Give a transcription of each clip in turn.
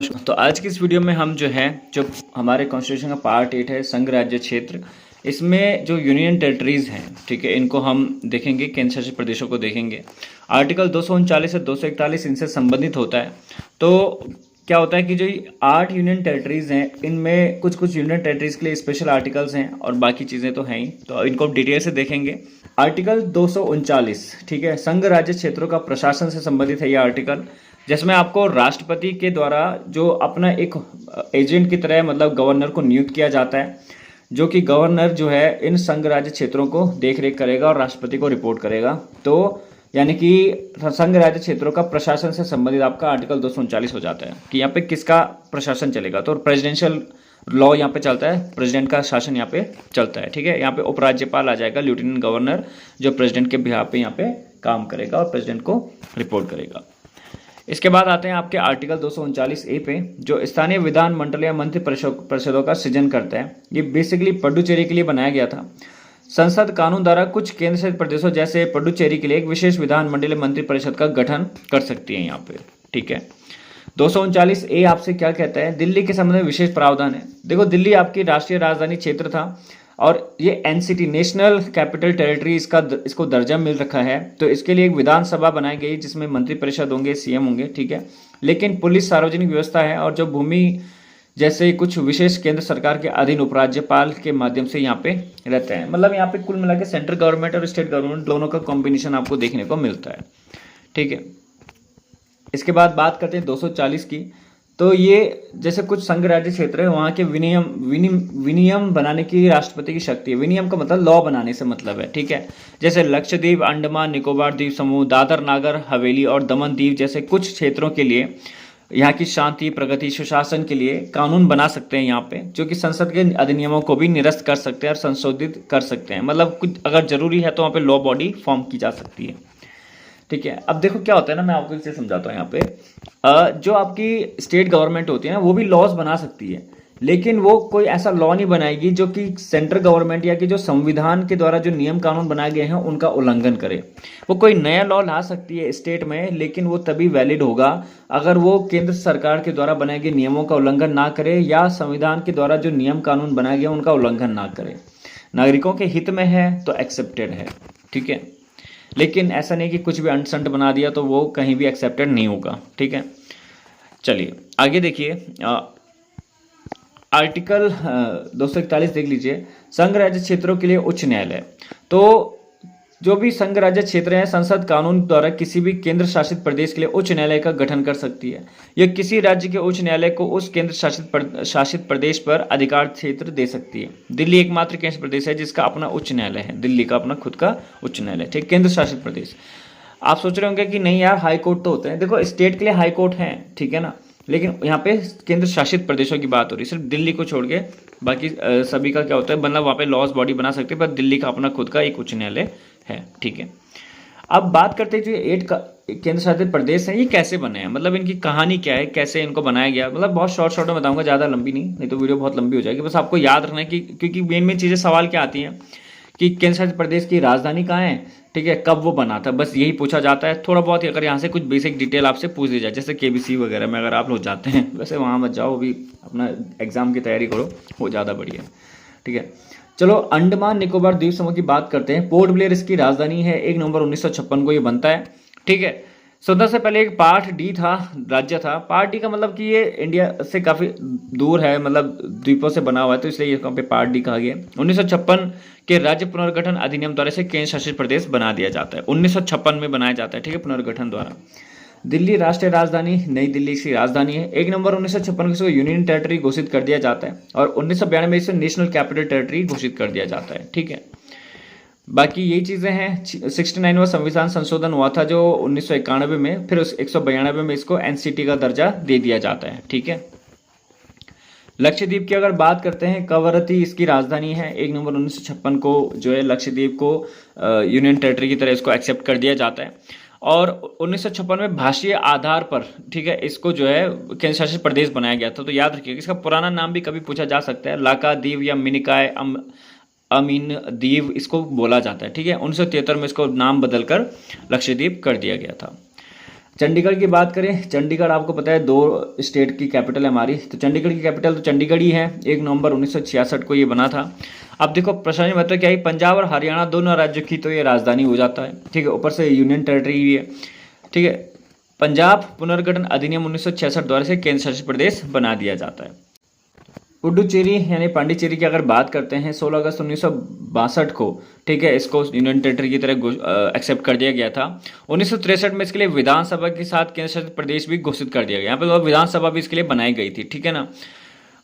तो आज की इस वीडियो में हम जो हमारे कॉन्स्टिट्यूशन का पार्ट 8 है संघ राज्य क्षेत्र, इसमें जो यूनियन टेरिटरीज हैं, ठीक है, इनको हम देखेंगे, केंद्र शासित प्रदेशों को देखेंगे। आर्टिकल 239 से 241 इनसे संबंधित होता है। तो क्या होता है कि जो 8 यूनियन टेरिटरीज हैं, इनमें कुछ कुछ यूनियन टेरिटरीज के लिए स्पेशल आर्टिकल्स हैं और बाकी चीज़ें तो हैं ही, तो इनको हम डिटेल से देखेंगे। आर्टिकल 239, ठीक है, संघ राज्य क्षेत्रों का प्रशासन से संबंधित है यह आर्टिकल, जिसमें आपको राष्ट्रपति के द्वारा जो अपना एक एजेंट की तरह मतलब गवर्नर को नियुक्त किया जाता है, जो कि गवर्नर जो है इन संघ राज्य क्षेत्रों को देख रेख करेगा और राष्ट्रपति को रिपोर्ट करेगा। तो यानी कि संघ राज्य क्षेत्रों का प्रशासन से संबंधित आपका आर्टिकल 239 हो जाता है कि यहाँ पे किसका प्रशासन चलेगा। तो प्रेसिडेंशियल लॉ यहाँ पे चलता है, प्रेसिडेंट का शासन यहाँ पे चलता है, ठीक है। यहाँ पे उपराज्यपाल आ जाएगा, लेफ्टिनेंट गवर्नर, जो प्रेसिडेंट के बिहाफ पे यहाँ पे काम करेगा और प्रेसिडेंट को रिपोर्ट करेगा। इसके बाद आते हैं आपके आर्टिकल 239A पे, जो स्थानीय विधान मंडल या मंत्री परिषदों का सृजन करता है। ये बेसिकली पुडुचेरी के लिए बनाया गया था। संसद कानून द्वारा कुछ केंद्र शासित प्रदेशों जैसे पुडुचेरी के लिए एक विशेष विधान मंडल मंत्री परिषद का गठन कर सकती है यहाँ पे, ठीक है। 239A आपसे क्या कहता है? दिल्ली के संबंध में विशेष प्रावधान है। देखो, दिल्ली आपकी राष्ट्रीय राजधानी क्षेत्र था और ये एनसीटी, नेशनल कैपिटल टेरिटरी, इसको दर्जा मिल रखा है। तो इसके लिए एक विधानसभा बनाई गई जिसमें मंत्री परिषद होंगे, सीएम होंगे, ठीक है। लेकिन पुलिस सार्वजनिक व्यवस्था है और जो भूमि जैसे कुछ विशेष केंद्र सरकार के अधीन उपराज्यपाल के माध्यम से यहाँ पे रहते हैं। मतलब यहाँ पे कुल मिला के सेंट्रल गवर्नमेंट और स्टेट गवर्नमेंट दोनों का कॉम्बिनेशन आपको देखने को मिलता है, ठीक है। इसके बाद बात करते हैं 240 की। तो ये जैसे कुछ संघ राज्य क्षेत्र है, वहाँ के विनियम बनाने की राष्ट्रपति की शक्ति है। विनियम का मतलब लॉ बनाने से मतलब है, ठीक है। जैसे लक्षद्वीप, अंडमान निकोबार द्वीप समूह, दादर नागर हवेली और दमन दीव जैसे कुछ क्षेत्रों के लिए यहाँ की शांति, प्रगति, सुशासन के लिए कानून बना सकते हैं यहाँ पे, जो कि संसद के अधिनियमों को भी निरस्त कर सकते हैं और संशोधित कर सकते हैं। मतलब कुछ अगर जरूरी है तो वहाँ पे लॉ बॉडी फॉर्म की जा सकती है, ठीक है। अब देखो क्या होता है ना, मैं आपको इसे समझाता हूँ। यहाँ पे जो आपकी स्टेट गवर्नमेंट होती है ना, वो भी लॉज बना सकती है, लेकिन वो कोई ऐसा लॉ नहीं बनाएगी जो कि सेंट्रल गवर्नमेंट या कि जो संविधान के द्वारा जो नियम कानून बनाए गए हैं उनका उल्लंघन करे। वो कोई नया लॉ ला सकती है स्टेट में, लेकिन वो तभी वैलिड होगा अगर वो केंद्र सरकार के द्वारा बनाए गए नियमों का उल्लंघन ना करे या संविधान के द्वारा जो नियम कानून बनाए गए उनका उल्लंघन ना करे। नागरिकों के हित में है तो एक्सेप्टेड है, ठीक है। लेकिन ऐसा नहीं कि कुछ भी अंटसंट बना दिया तो वो कहीं भी एक्सेप्टेड नहीं होगा, ठीक है। चलिए आगे देखिए, आर्टिकल 241 देख लीजिए, संघ राज्य क्षेत्रों के लिए उच्च न्यायालय। तो जो भी संघ राज्य क्षेत्र हैं, संसद कानून द्वारा किसी भी केंद्र शासित प्रदेश के लिए उच्च न्यायालय का गठन कर सकती है। यह किसी राज्य के उच्च न्यायालय को उस केंद्र शासित प्रदेश पर अधिकार क्षेत्र दे सकती है। दिल्ली एकमात्र केंद्र प्रदेश है जिसका अपना उच्च न्यायालय है, दिल्ली का अपना खुद का उच्च न्यायालय, ठीक, केंद्र शासित प्रदेश। आप सोच रहे होंगे कि नहीं यार, हाई कोर्ट तो होते हैं। देखो, स्टेट के लिए हाई कोर्ट है, ठीक है ना, लेकिन यहाँ पे केंद्र शासित प्रदेशों की बात हो रही है, सिर्फ दिल्ली को छोड़ के बाकी सभी का क्या होता है, मतलब वहाँ पे लॉज बॉडी बना सकते हैं, पर दिल्ली का अपना खुद का एक उच्च न्यायालय है, ठीक है। अब बात करते हैं जो 8 का केंद्र शासित प्रदेश हैं, ये कैसे बने हैं, मतलब इनकी कहानी क्या है, कैसे इनको बनाया गया। मतलब बहुत शॉर्ट में बताऊंगा, ज़्यादा लंबी नहीं तो वीडियो बहुत लंबी हो जाएगी। बस आपको याद रखना है कि क्योंकि मेन चीज़ें सवाल क्या आती हैं कि केंद्र शासित प्रदेश की राजधानी कहाँ है, ठीक है, कब वो बना था, बस यही पूछा जाता है। थोड़ा बहुत अगर यहाँ से कुछ बेसिक डिटेल आपसे पूछ ली जाए, जैसे केबीसी वगैरह में अगर आप लोग जाते हैं, वैसे वहाँ मत जाओ, अभी अपना एग्जाम की तैयारी करो, वो ज़्यादा बढ़िया, ठीक है। चलो अंडमान निकोबार द्वीप समूह की बात करते हैं। पोर्ट ब्लेयर इसकी राजधानी है। 1 नवंबर 1956 को ये बनता है, ठीक है। स्वतंत्रता से पहले एक पार्ट डी था, राज्य था। पार्ट डी का मतलब कि ये इंडिया से काफ़ी दूर है, मतलब द्वीपों से बना हुआ है, तो इसलिए यहाँ पे पार्ट डी कहा गया। 1956 के राज्य पुनर्गठन अधिनियम द्वारा से केंद्र शासित प्रदेश बना दिया जाता है। 1956 में बनाया जाता है, ठीक है, पुनर्गठन द्वारा। दिल्ली राष्ट्रीय राजधानी, नई दिल्ली की राजधानी है। 1 नवंबर 1956 को इसको यूनियन टेरिटरी घोषित कर दिया जाता है और 1992 में इसे नेशनल कैपिटल टेरिटरी घोषित कर दिया जाता है, ठीक है। बाकी यही चीज़ें हैं। 69वां संविधान संशोधन हुआ था जो 1991 में, फिर 192 में इसको एनसीटी का दर्जा दे दिया जाता है, ठीक है। लक्षद्वीप की अगर बात करते हैं, कवरत्ती इसकी राजधानी है। 1 नवंबर 1956 को जो है लक्षद्वीप को यूनियन टेरिटरी की तरह इसको एक्सेप्ट कर दिया जाता है और 1956 में भाषीय आधार पर, ठीक है, इसको जो है केंद्र शासित प्रदेश बनाया गया था। तो याद रखिएगा, इसका पुराना नाम भी कभी पूछा जा सकता है, लाका द्वीप या मिनिकाय अमीन द्वीप इसको बोला जाता है, ठीक है। 1973 में इसको नाम बदलकर लक्षद्वीप कर दिया गया था। चंडीगढ़ की बात करें, चंडीगढ़ आपको पता है 2 स्टेट की कैपिटल है हमारी, तो चंडीगढ़ की कैपिटल तो चंडीगढ़ ही है। 1 नवंबर 1966 को ये बना था। अब देखो प्रशासनिक महत्व क्या है, पंजाब और हरियाणा दोनों राज्यों की तो ये राजधानी हो जाता है, ठीक है, ऊपर से यूनियन टेरिटरी भी है, ठीक है। पंजाब पुनर्गठन अधिनियम 1966 द्वारा से केंद्र शासित प्रदेश बना दिया जाता है। पुडुचेरी यानी पांडिचेरी की अगर बात करते हैं 16 अगस्त 1962 को, ठीक है, इसको यूनियन टेरिटरी की तरह एक्सेप्ट कर दिया गया था। 1963 में इसके लिए विधानसभा के साथ केंद्र शासित प्रदेश भी घोषित कर दिया गया, यहाँ पे विधानसभा भी इसके लिए बनाई गई थी, ठीक है ना।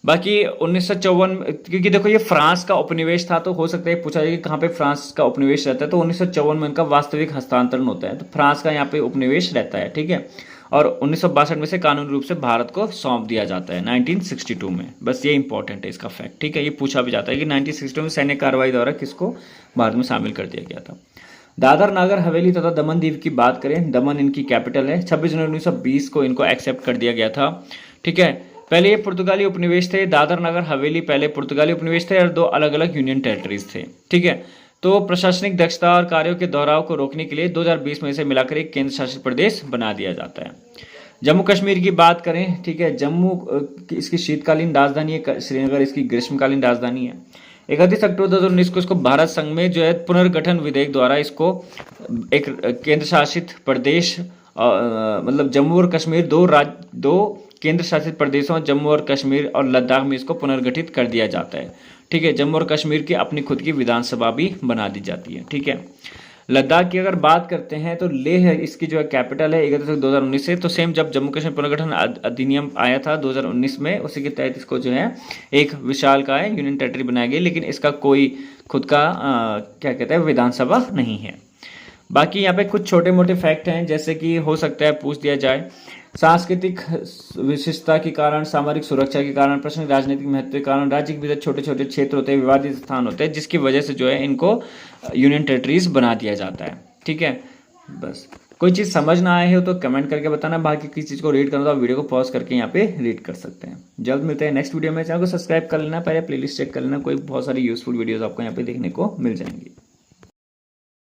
बाकी 1954, क्योंकि देखो ये फ्रांस का उपनिवेश था, तो हो सकता है पूछा जाए कि कहाँ पे फ्रांस का उपनिवेश रहता है, तो 1954 में इनका वास्तविक हस्तांतरण होता है, तो फ्रांस का यहाँ पे उपनिवेश रहता है, ठीक है। और 1962 में से कानूनी रूप से भारत को सौंप दिया जाता है 1962 में। बस ये इंपॉर्टेंट है इसका फैक्ट, ठीक है। ये पूछा भी जाता है कि 1962 में सैन्य कार्रवाई द्वारा किसको भारत में शामिल कर दिया गया था। दादर नागर हवेली तथा दमन दीव की बात करें, दमन इनकी कैपिटल है। 26 जनवरी 1920 को इनको एक्सेप्ट कर दिया गया था, ठीक है। पहले ये पुर्तगाली उपनिवेश थे, दादर नगर हवेली पहले पुर्तगाली उपनिवेश थे और 2 अलग अलग यूनियन टेरिटरीज थे, ठीक है। तो प्रशासनिक दक्षता और कार्यों के दोहराव को रोकने के लिए 2020 में इसे मिलाकर एक केंद्र शासित प्रदेश बना दिया जाता है। जम्मू कश्मीर की बात करें, ठीक है, जम्मू इसकी शीतकालीन राजधानी है, श्रीनगर इसकी ग्रीष्मकालीन राजधानी है। 31 अक्टूबर 2019 को इसको भारत संघ में जो है पुनर्गठन विधेयक द्वारा इसको एक केंद्र शासित प्रदेश मतलब जम्मू और कश्मीर 2 केंद्र शासित प्रदेशों जम्मू और कश्मीर और लद्दाख में इसको पुनर्गठित कर दिया जाता है, ठीक है। जम्मू और कश्मीर की अपनी खुद की विधानसभा भी बना दी जाती है, ठीक है। लद्दाख की अगर बात करते हैं तो लेह इसकी जो है कैपिटल है 31 अक्टूबर 2019 से, तो सेम जब जम्मू कश्मीर पुनर्गठन अधिनियम आया था 2019 में, उसी के तहत इसको जो है एक विशालकाय यूनियन टेरिटरी बनाई गई, लेकिन इसका कोई खुद का क्या कहते हैं विधानसभा नहीं है। बाकी यहाँ पे कुछ छोटे मोटे फैक्ट हैं, जैसे कि हो सकता है पूछ दिया जाए, सांस्कृतिक विशिष्टता के कारण, सामरिक सुरक्षा के कारण, प्रश्न राजनीतिक महत्व के कारण, राज्य के भीतर छोटे छोटे क्षेत्र होते हैं, विवादित स्थान होते हैं, जिसकी वजह से जो है इनको यूनियन टेरिटरीज बना दिया जाता है, ठीक है। बस कोई चीज़ समझ ना आए हो तो कमेंट करके बताना, बाकी किसी चीज़ को रीड करना तो आप वीडियो को पॉज करके यहाँ पे रीड कर सकते हैं। जल्द मिलते हैं नेक्स्ट वीडियो में। चैनल को सब्सक्राइब कर लेना, पहले प्लेलिस्ट चेक कर लेना, कोई बहुत सारी यूजफुल वीडियोस आपको यहाँ पे देखने को मिल जाएंगी।